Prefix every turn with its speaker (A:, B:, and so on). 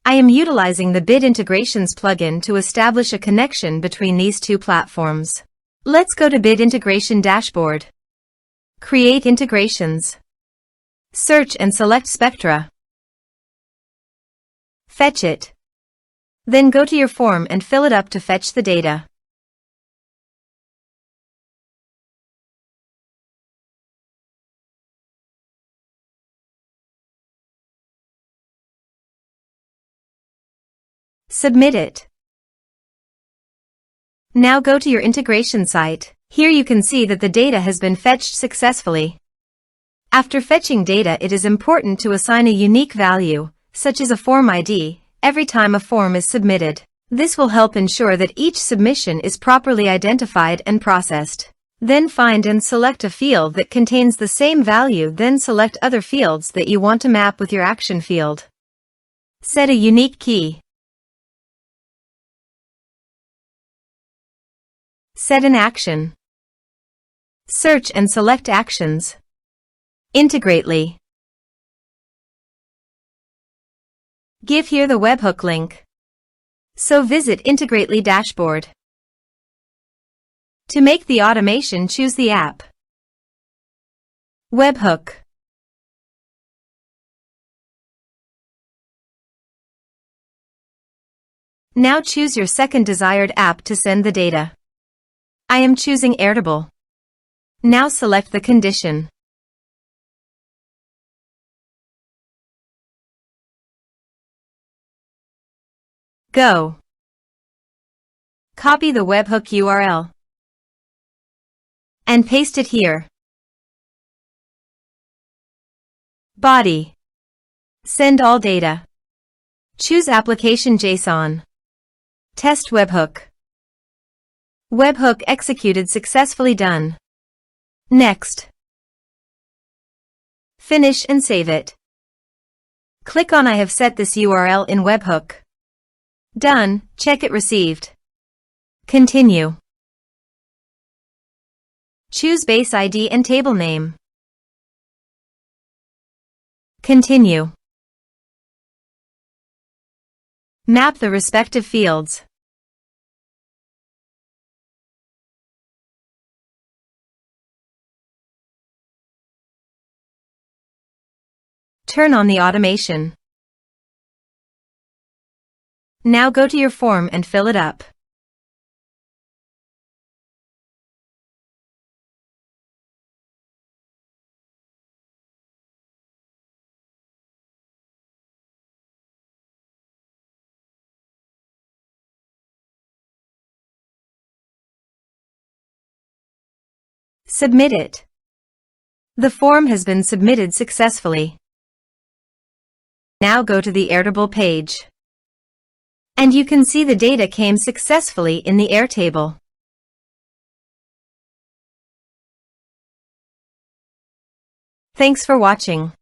A: I am utilizing the Bit Integrations plugin to establish a connection between these two platforms. Let's go to Bit Integration Dashboard. Create integrations. Search and select Spectra. Fetch it. Then go to your form and fill it up to fetch the data. Submit it. Now go to your integration site. Here you can see that the data has been fetched successfully. After fetching data, it is important to assign a unique value, such as a form ID, every time a form is submitted. This will help ensure that each submission is properly identified and processed. Then find and select a field that contains the same value, then select other fields that you want to map with your action field. Set a unique key. Set an action. Search and select actions. Integrately. Give here the webhook link. So visit Integrately dashboard. To make the automation, choose the app. Webhook. Now choose your second desired app to send the data. I am choosing Airtable. Now select the condition. Go. Copy the webhook URL and paste it here. Body. Send all data. Choose application JSON. Test webhook. Webhook executed successfully. Done. Next. Finish and save it. Click on I have set this URL in webhook. Done. Check it received. Continue. Choose base ID and table name. Continue. Map the respective fields. Turn on the automation. Now go to your form and fill it up. Submit it. The form has been submitted successfully. Now go to the Airtable page. And you can see the data came successfully in the Airtable. Thanks for watching.